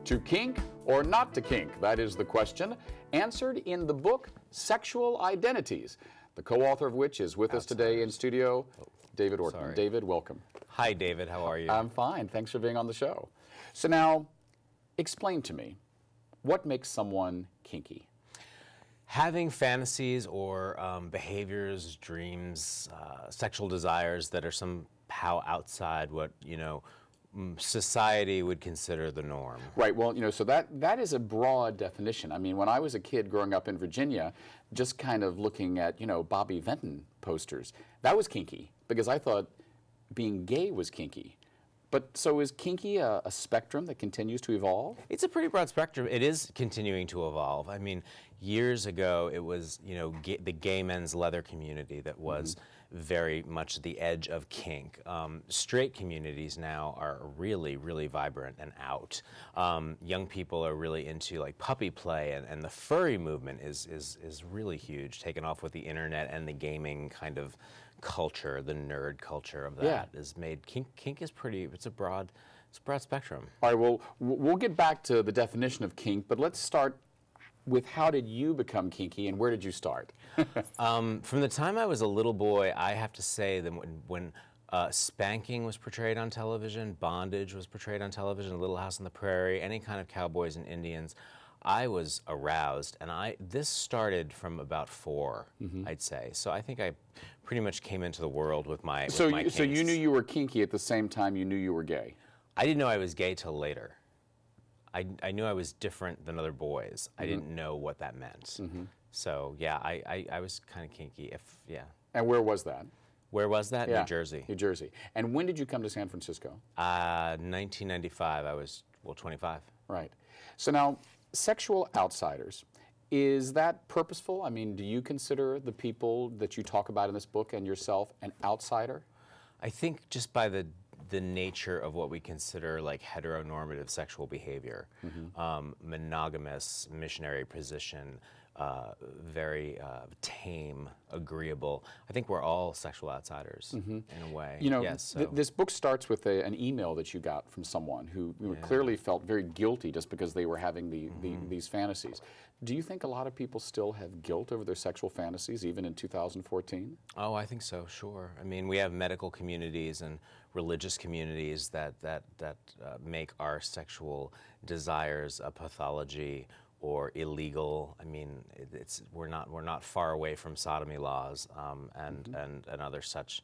To kink or not to kink? That is the question, answered in the book Sexual Identities, the co-author of which is with us today in studio, David Ortmann. Sorry. David, welcome. Hi, David. How are you? I'm fine. Thanks for being on the show. So now, explain to me, what makes someone kinky? Having fantasies or behaviors, dreams, sexual desires that are somehow outside what, society would consider the norm. Right. Well, so that is a broad definition. I mean, when I was a kid growing up in Virginia, just kind of looking at, Bobby Vinton posters, that was kinky because I thought being gay was kinky. But so is kinky a spectrum that continues to evolve? It's a pretty broad spectrum. It is continuing to evolve. I mean, years ago, it was, the gay men's leather community that was very much the edge of kink. Straight communities now are really, really vibrant and out. Young people are really into like puppy play, and the furry movement is really huge, taken off with the internet and the gaming kind of culture, the nerd culture of that is made. Kink is it's a broad spectrum. All right, well, we'll get back to the definition of kink, but let's start with how did you become kinky and where did you start? From the time I was a little boy, I have to say that when spanking was portrayed on television, bondage was portrayed on television, Little House on the Prairie, any kind of cowboys and Indians, I was aroused, and this started from about 4, I'd say. So I think I pretty much came into the world with my So you knew you were kinky at the same time you knew you were gay? I didn't know I was gay till later. I knew I was different than other boys. I didn't know what that meant. So yeah, I was kind of kinky. And where was that? Where was that? Yeah. New Jersey. New Jersey. And when did you come to San Francisco? 1995. I was 25. Right. So now, sexual outsiders, is that purposeful? I mean, do you consider the people that you talk about in this book and yourself an outsider? I think just by the nature of what we consider like heteronormative sexual behavior, monogamous, missionary position, very tame, agreeable. I think we're all sexual outsiders in a way. Yes, this book starts with an email that you got from someone who clearly felt very guilty just because they were having these fantasies. Do you think a lot of people still have guilt over their sexual fantasies, even in 2014? Oh, I think so, sure. I mean, we have medical communities and religious communities that make our sexual desires a pathology or illegal. I mean, we're not far away from sodomy laws and other such,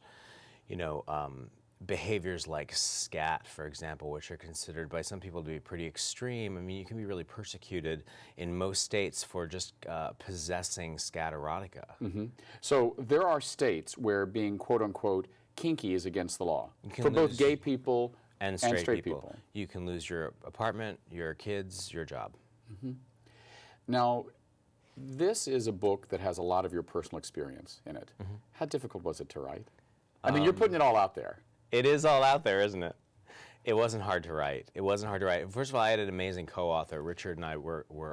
behaviors like scat, for example, which are considered by some people to be pretty extreme. I mean, you can be really persecuted in most states for just possessing scat erotica. So there are states where being quote unquote kinky is against the law for both gay people and straight people. You can lose your apartment, your kids, your job. Now, this is a book that has a lot of your personal experience in it. How difficult was it to write? I mean, you're putting it all out there. It is all out there, isn't it? It wasn't hard to write. It wasn't hard to write. First of all, I had an amazing co-author. Richard and I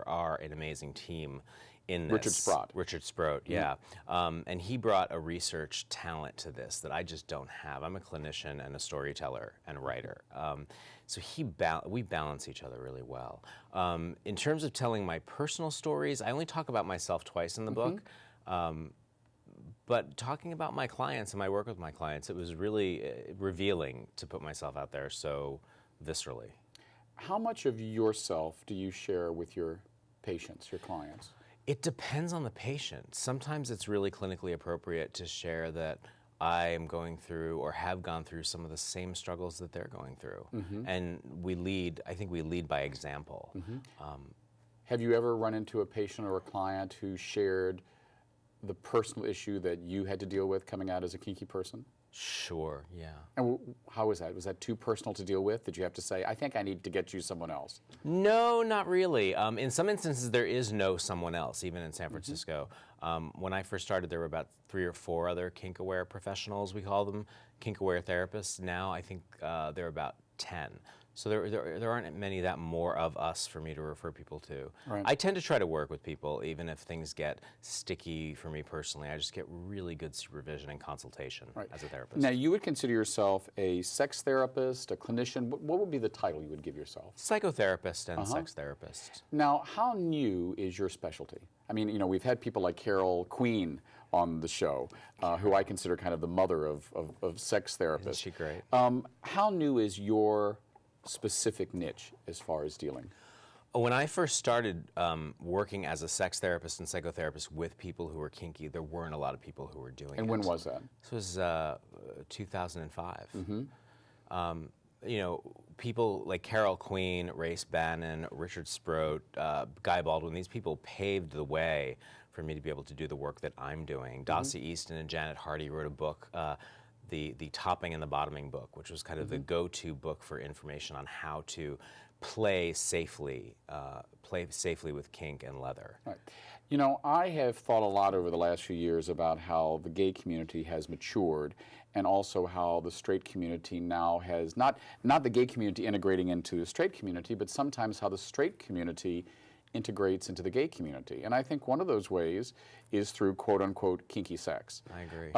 are an amazing team in this. Richard Sprott. Richard Sprott, yeah. And he brought a research talent to this that I just don't have. I'm a clinician and a storyteller and writer. So we balance each other really well. In terms of telling my personal stories, I only talk about myself twice in the book. But talking about my clients and my work with my clients, it was really revealing to put myself out there so viscerally. How much of yourself do you share with your patients, your clients? It depends on the patient. Sometimes it's really clinically appropriate to share that I am going through or have gone through some of the same struggles that they're going through. And I think we lead by example. Have you ever run into a patient or a client who shared the personal issue that you had to deal with coming out as a kinky person? Sure, yeah. And how was that? Was that too personal to deal with? Did you have to say, I think I need to get you someone else? No, not really. In some instances, there is no someone else, even in San Francisco. When I first started, there were about 3 or 4 other kink-aware professionals, we call them, kink-aware therapists. Now I think there are about 10. So there aren't many that more of us for me to refer people to. Right. I tend to try to work with people, even if things get sticky for me personally. I just get really good supervision and consultation as a therapist. Now, you would consider yourself a sex therapist, a clinician. What would be the title you would give yourself? Psychotherapist and sex therapist. Now, how new is your specialty? I mean, we've had people like Carol Queen on the show, who I consider kind of the mother of sex therapists. Isn't she great? How new is your specific niche as far as dealing? When I first started working as a sex therapist and psychotherapist with people who were kinky, there weren't a lot of people who were doing it. And when was that? This was 2005. People like Carol Queen, Race Bannon, Richard Sproat, Guy Baldwin, these people paved the way for me to be able to do the work that I'm doing. Dossie Easton and Janet Hardy wrote a book, the Topping and the Bottoming book, which was kind of the go-to book for information on how to play safely with kink and leather. Right. I have thought a lot over the last few years about how the gay community has matured, and also how the straight community now has, not the gay community integrating into the straight community, but sometimes how the straight community integrates into the gay community. And I think one of those ways is through quote-unquote kinky sex. I agree.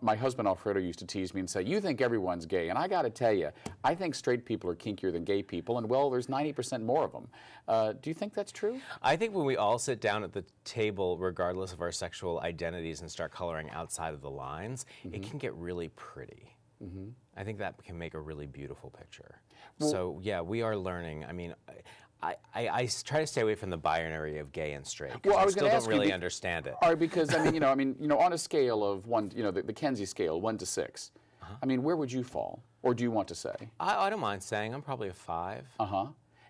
My husband Alfredo used to tease me and say, you think everyone's gay. And I got to tell you, I think straight people are kinkier than gay people, and well, there's 90% more of them. Do you think that's true? I think when we all sit down at the table, regardless of our sexual identities, and start coloring outside of the lines, it can get really pretty. I think that can make a really beautiful picture. Well, so yeah, we are learning. I mean, I try to stay away from the binary of gay and straight, because I still don't really understand it. All right, because on a scale of one, the Kenzie scale, 1 to 6, I mean, where would you fall, or do you want to say? I don't mind saying I'm probably a 5.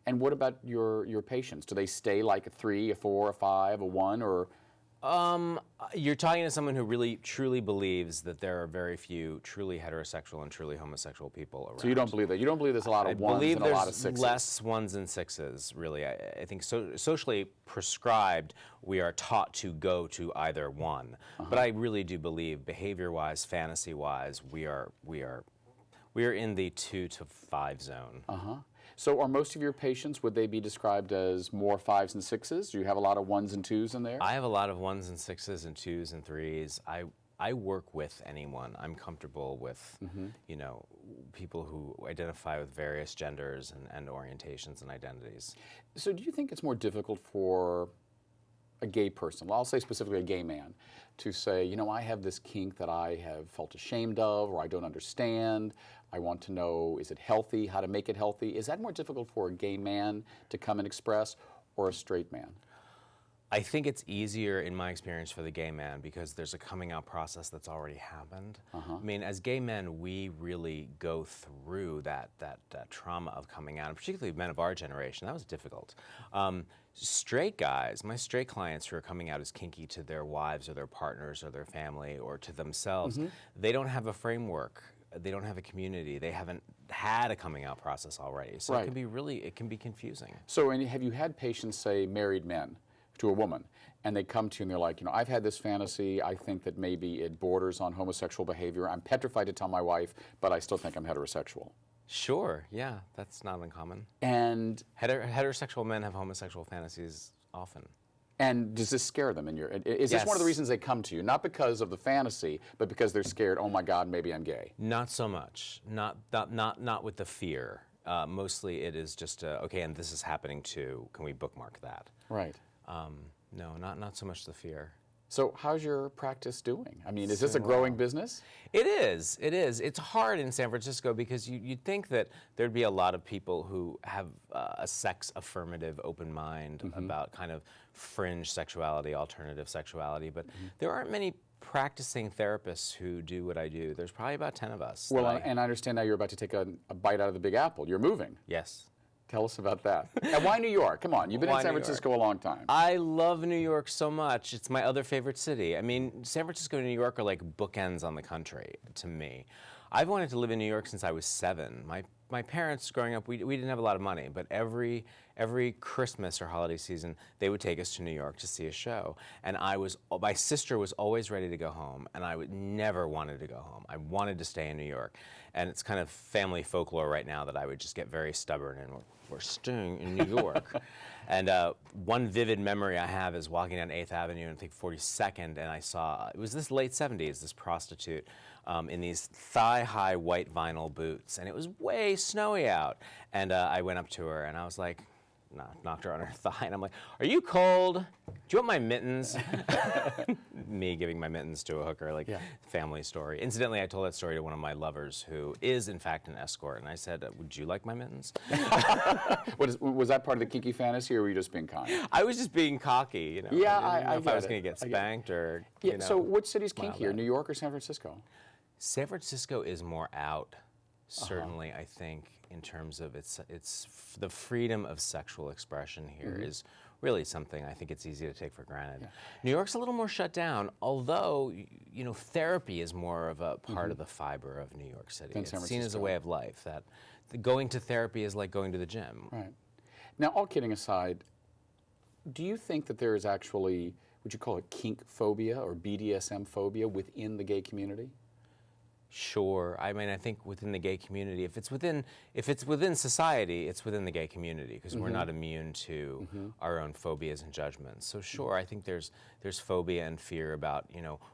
And what about your patients? Do they stay like a 3, a 4, a 5, a 1, or? You're talking to someone who really truly believes that there are very few truly heterosexual and truly homosexual people around. So you don't believe that? You don't believe there's a lot of 1s and a lot of 6s? I believe there's less 1s and 6s, really. I think socially prescribed, we are taught to go to either one. But I really do believe, behavior-wise, fantasy-wise, we are in the 2 to 5 zone. So are most of your patients, would they be described as more 5s and 6s? Do you have a lot of 1s and 2s in there? I have a lot of 1s and 6s and 2s and 3s. I work with anyone. I'm comfortable with, people who identify with various genders and orientations and identities. So do you think it's more difficult for a gay person, well, I'll say specifically a gay man, to say, I have this kink that I have felt ashamed of, or I don't understand, I want to know, is it healthy, how to make it healthy? Is that more difficult for a gay man to come and express, or a straight man? I think it's easier, in my experience, for the gay man, because there's a coming out process that's already happened. I mean, as gay men, we really go through that trauma of coming out, and particularly men of our generation. That was difficult. Straight guys, my straight clients who are coming out as kinky to their wives or their partners or their family or to themselves, they don't have a framework. They don't have a community. They haven't had a coming out process already. So it can be confusing. So have you had patients, say, married men, to a woman, and they come to you and they're like, I've had this fantasy, I think that maybe it borders on homosexual behavior, I'm petrified to tell my wife, but I still think I'm heterosexual? Sure, yeah, that's not uncommon. And heterosexual men have homosexual fantasies often. And does this scare them? Is this one of the reasons they come to you? Not because of the fantasy, but because they're scared, oh my God, maybe I'm gay? Not so much. Not with the fear. Mostly it is just, okay, and this is happening too, can we bookmark that? Right. No, not so much the fear. So how's your practice doing? I mean, is this a growing business? It is. It's hard in San Francisco because you'd think that there'd be a lot of people who have a sex affirmative open mind about kind of fringe sexuality, alternative sexuality, but there aren't many practicing therapists who do what I do. There's probably about 10 of us. Well, and I understand now you're about to take a bite out of the Big Apple. You're moving. Yes. Tell us about that. And why New York? Come on, you've been in San Francisco a long time. I love New York so much. It's my other favorite city. I mean, San Francisco and New York are like bookends on the country to me. I've wanted to live in New York since I was 7. my parents growing up, we didn't have a lot of money, but every Christmas or holiday season, they would take us to New York to see a show. And my sister was always ready to go home, and I never wanted to go home. I wanted to stay in New York. And it's kind of family folklore right now that I would just get very stubborn and we're staying in New York. And one vivid memory I have is walking down 8th Avenue and I think 42nd, and I saw, it was this late 70s, this prostitute in these thigh-high white vinyl boots, and it was way snowy out. And I went up to her and I was like, knocked her on her thigh, and I'm like, "Are you cold? Do you want my mittens?" Me giving my mittens to a hooker, like family story. Incidentally, I told that story to one of my lovers who is in fact an escort, and I said, "Would you like my mittens?" Was that part of the kinky fantasy, or were you just being kind? I was just being cocky, you know. Yeah, I didn't know if I was get going to get spanked or. Yeah. You know, So, which city's kinkier, New York or San Francisco? San Francisco is more out, certainly. I think in terms of the freedom of sexual expression here is really something I think it's easy to take for granted. Yeah. New York's a little more shut down, although you know therapy is more of a part of the fiber of New York City. It's seen as a way of life that going to therapy is like going to the gym. Right. Now, all kidding aside, do you think that there is actually, would you call it kink phobia or BDSM phobia within the gay community? Sure. I mean, I think within the gay community, if it's within society, it's within the gay community because we're not immune to our own phobias and judgments. So sure, I think there's phobia and fear about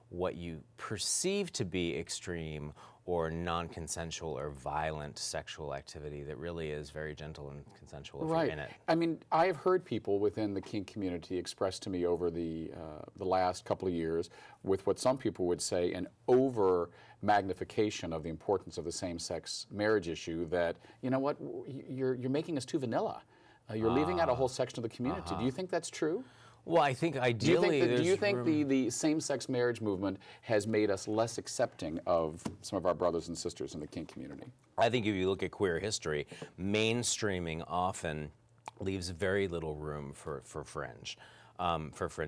what you perceive to be extreme or non-consensual or violent sexual activity that really is very gentle and consensual if you're in it. I mean, I have heard people within the kink community express to me over the last couple of years with what some people would say an over magnification of the importance of the same-sex marriage issue that, you know what, you're making us too vanilla. You're leaving out a whole section of the community. Do you think that's true? Well, I think ideally do you think the same-sex marriage movement has made us less accepting of some of our brothers and sisters in the kink community? I think if you look at queer history, mainstreaming often leaves very little room for fringe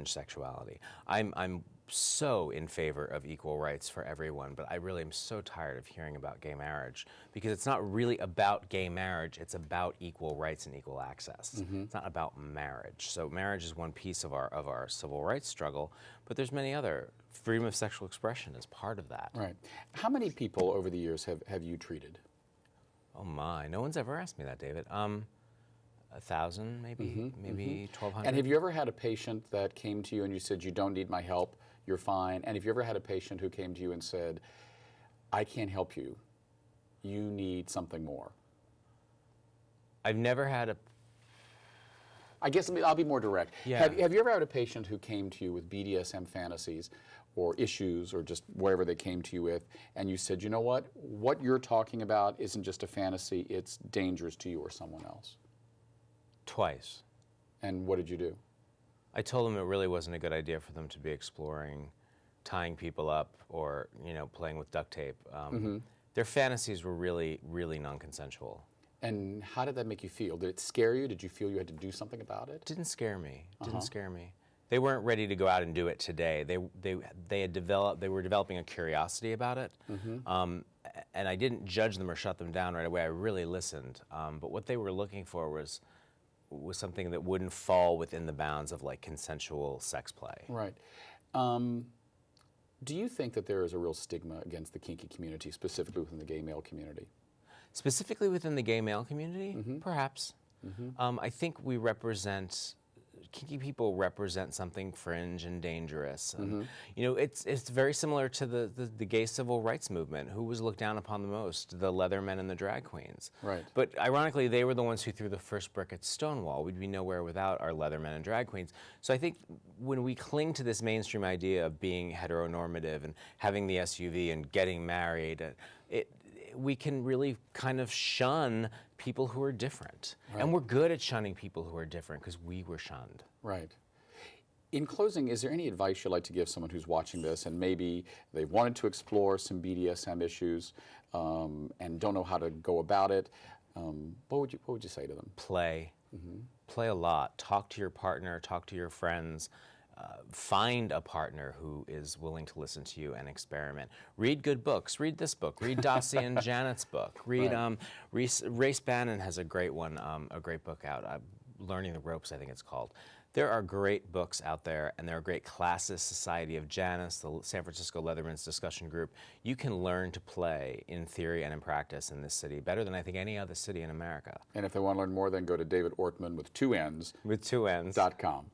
sexuality. I'm so in favor of equal rights for everyone, but I really am so tired of hearing about gay marriage because it's not really about gay marriage, it's about equal rights and equal access. It's not about marriage. So marriage is one piece of our civil rights struggle, but there's many other. Freedom of sexual expression is part of that. Right. How many people over the years have you treated? Oh my, no one's ever asked me that, David. 1,000 maybe, maybe 1,200. And have you ever had a patient that came to you and you said, "You don't need my help, you're fine"? And have you ever had a patient who came to you and said, "I can't help you, you need something more"? I've never had a... I guess I'll be more direct. Yeah. Have you ever had a patient who came to you with BDSM fantasies or issues or just whatever they came to you with, and you said, "You know what you're talking about isn't just a fantasy, it's dangerous to you or someone else"? Twice. And what did you do? I told them it really wasn't a good idea for them to be exploring tying people up or playing with duct tape. Their fantasies were really, really non-consensual. And how did that make you feel? Did it scare you? Did you feel you had to do something about it? It didn't scare me. It didn't scare me. They weren't ready to go out and do it today. They were developing a curiosity about it. And I didn't judge them or shut them down right away. I really listened. But what they were looking for was something that wouldn't fall within the bounds of like consensual sex play. Right. Do you think that there is a real stigma against the kinky community, specifically within the gay male community? Specifically within the gay male community, perhaps. I think kinky people represent something fringe and dangerous. And, it's very similar to the gay civil rights movement. Who was looked down upon the most? The leathermen and the drag queens. Right. But ironically, they were the ones who threw the first brick at Stonewall. We'd be nowhere without our leathermen and drag queens. So I think when we cling to this mainstream idea of being heteronormative and having the SUV and getting married, we can really kind of shun people who are different. Right. And we're good at shunning people who are different because we were shunned. Right. In closing, is there any advice you'd like to give someone who's watching this and maybe they wanted to explore some BDSM issues and don't know how to go about it? What would you say to them? Play. Play a lot. Talk to your partner, talk to your friends, find a partner who is willing to listen to you and experiment. Read good books. Read this book. Read Dossie and Janet's book. Read Race Bannon has a great one, a great book out. Learning the Ropes, I think it's called. There are great books out there, and there are great classes. Society of Janus, the San Francisco Leatherman's discussion group. You can learn to play in theory and in practice in this city better than I think any other city in America. And if they want to learn more, then go to David Ortmann with two N's. With two N's. .com.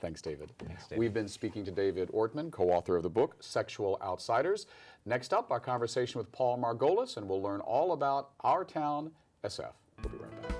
Thanks, David. Thanks, David. We've been speaking to David Ortmann, co-author of the book Sexual Outsiders. Next up, our conversation with Paul Margolis, and we'll learn all about our town, SF. We'll be right back.